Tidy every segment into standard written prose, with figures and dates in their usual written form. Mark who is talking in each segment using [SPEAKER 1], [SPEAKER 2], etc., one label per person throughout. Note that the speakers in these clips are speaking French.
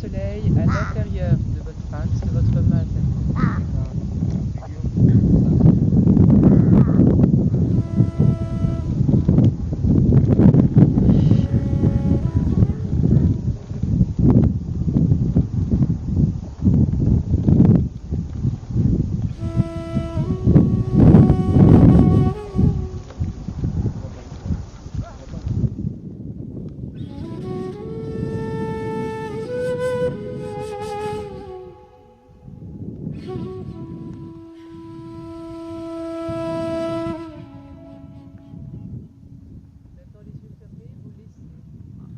[SPEAKER 1] soleil à l'intérieur de votre axe, de votre main.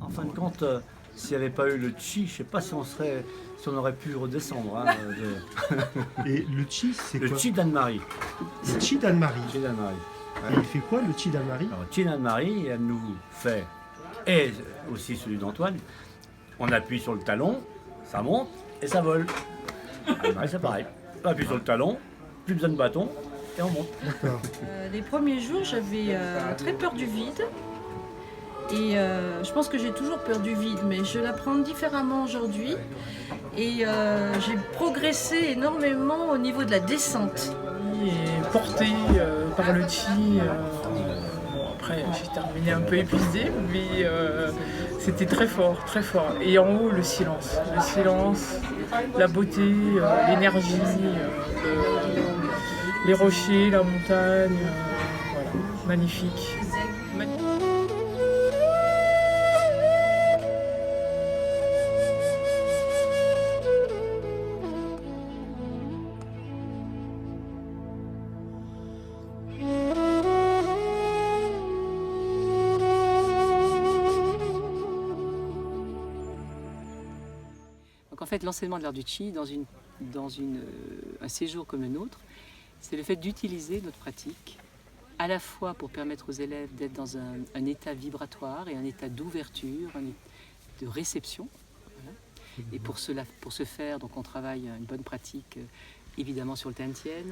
[SPEAKER 2] En fin de compte, s'il n'y avait pas eu le chi, je ne sais pas si on aurait pu redescendre. Hein,
[SPEAKER 3] Et le chi, c'est
[SPEAKER 2] le
[SPEAKER 3] quoi?
[SPEAKER 2] chi d'Anne-Marie.
[SPEAKER 3] Le chi d'Anne-Marie.
[SPEAKER 2] Chi d'Anne-Marie.
[SPEAKER 3] Et il fait quoi le chi d'Anne-Marie?
[SPEAKER 2] Alors, chi d'Anne-Marie, elle nous fait, et aussi celui d'Antoine, on appuie sur le talon, ça monte et ça vole. Anne-Marie, c'est pareil. On appuie sur le talon, plus besoin de bâton, et on monte.
[SPEAKER 3] D'accord.
[SPEAKER 4] Les premiers jours, j'avais très peur du vide. Et je pense que j'ai toujours peur du vide, mais je l'apprends différemment aujourd'hui. Et j'ai progressé énormément au niveau de la descente.
[SPEAKER 5] Et porté par le chi. Bon, après, j'ai terminé un peu épuisée, mais c'était très fort, très fort. Et en haut, le silence. Le silence, la beauté, l'énergie, les rochers, la montagne. Voilà, magnifique.
[SPEAKER 6] Donc en fait, l'enseignement de l'art du Chi dans un séjour comme le nôtre, c'est le fait d'utiliser notre pratique à la fois pour permettre aux élèves d'être dans un état vibratoire et un état d'ouverture, de réception. Voilà. Et pour ce faire, donc on travaille une bonne pratique évidemment sur le Tantien,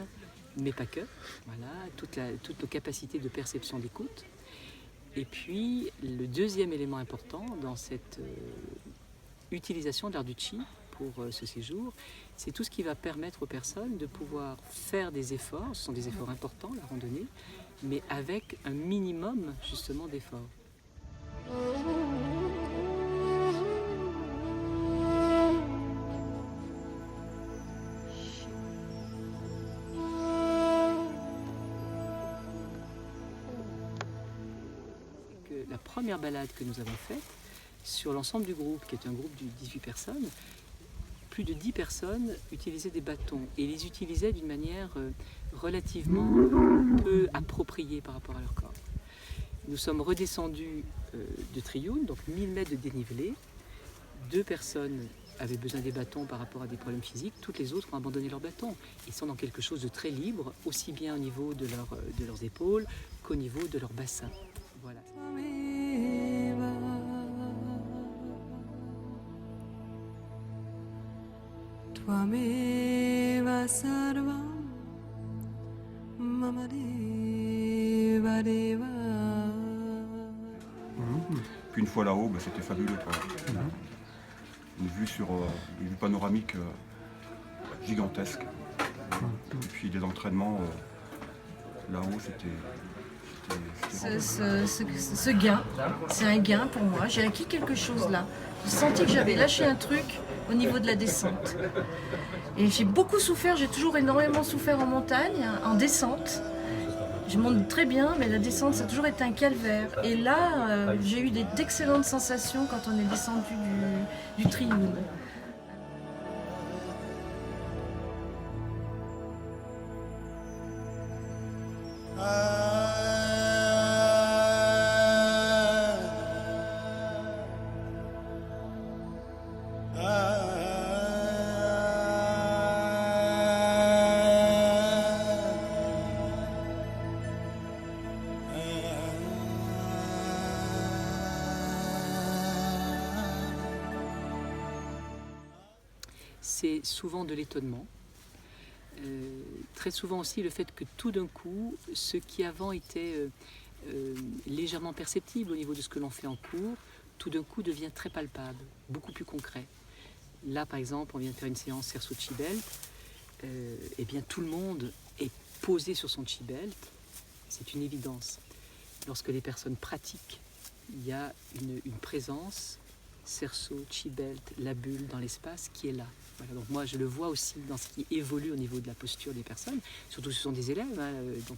[SPEAKER 6] mais pas que. Voilà, toutes nos capacités de perception d'écoute. Et puis le deuxième élément important dans cette utilisation de l'art du Chi pour ce séjour, c'est tout ce qui va permettre aux personnes de pouvoir faire des efforts. Ce sont des efforts importants, la randonnée, mais avec un minimum justement d'efforts. La première balade que nous avons faite, sur l'ensemble du groupe, qui est un groupe de 18 personnes, plus de 10 personnes utilisaient des bâtons et les utilisaient d'une manière relativement peu appropriée par rapport à leur corps. Nous sommes redescendus de Trioul, donc 1000 mètres de dénivelé. 2 personnes avaient besoin des bâtons par rapport à des problèmes physiques, toutes les autres ont abandonné leurs bâtons. Ils sont dans quelque chose de très libre, aussi bien au niveau de leurs épaules qu'au niveau de leur bassin. Voilà.
[SPEAKER 7] Tvameva sarvam mama deva deva.
[SPEAKER 8] Puis une fois là-haut, c'était fabuleux. Une vue panoramique gigantesque. Et puis des entraînements là-haut, c'était
[SPEAKER 4] Ce gain, c'est un gain pour moi. J'ai acquis quelque chose là. J'ai senti que j'avais lâché un truc au niveau de la descente. Et j'ai beaucoup souffert, j'ai toujours énormément souffert en montagne, en descente. Je monte très bien, mais la descente, ça a toujours été un calvaire. Et là, j'ai eu d'excellentes sensations quand on est descendu du Trioul.
[SPEAKER 6] C'est souvent de l'étonnement. Très souvent aussi le fait que tout d'un coup, ce qui avant était légèrement perceptible au niveau de ce que l'on fait en cours, tout d'un coup devient très palpable, beaucoup plus concret. Là, par exemple, on vient de faire une séance Cerceau Chi-Belt. Eh bien, tout le monde est posé sur son Chi-Belt. C'est une évidence. Lorsque les personnes pratiquent, il y a une présence Cerceau, Chi-Belt, la bulle dans l'espace qui est là. Voilà, donc moi, je le vois aussi dans ce qui évolue au niveau de la posture des personnes. Surtout, ce sont des élèves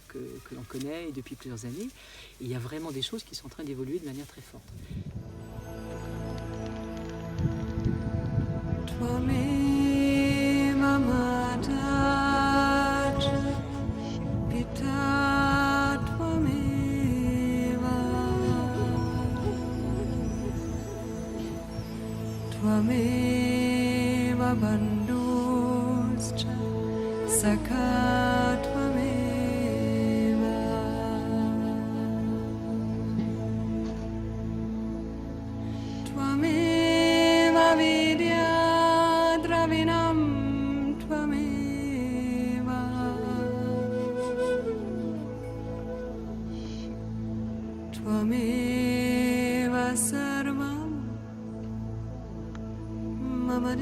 [SPEAKER 6] que l'on connaît depuis plusieurs années. Et il y a vraiment des choses qui sont en train d'évoluer de manière très forte.
[SPEAKER 7] Tvameva Mata Pita Tvameva Tvameva Bandhuscha Sakha Tvameva Tvameva Vidya Dravinam Tvameva Tvameva Sarvam Mama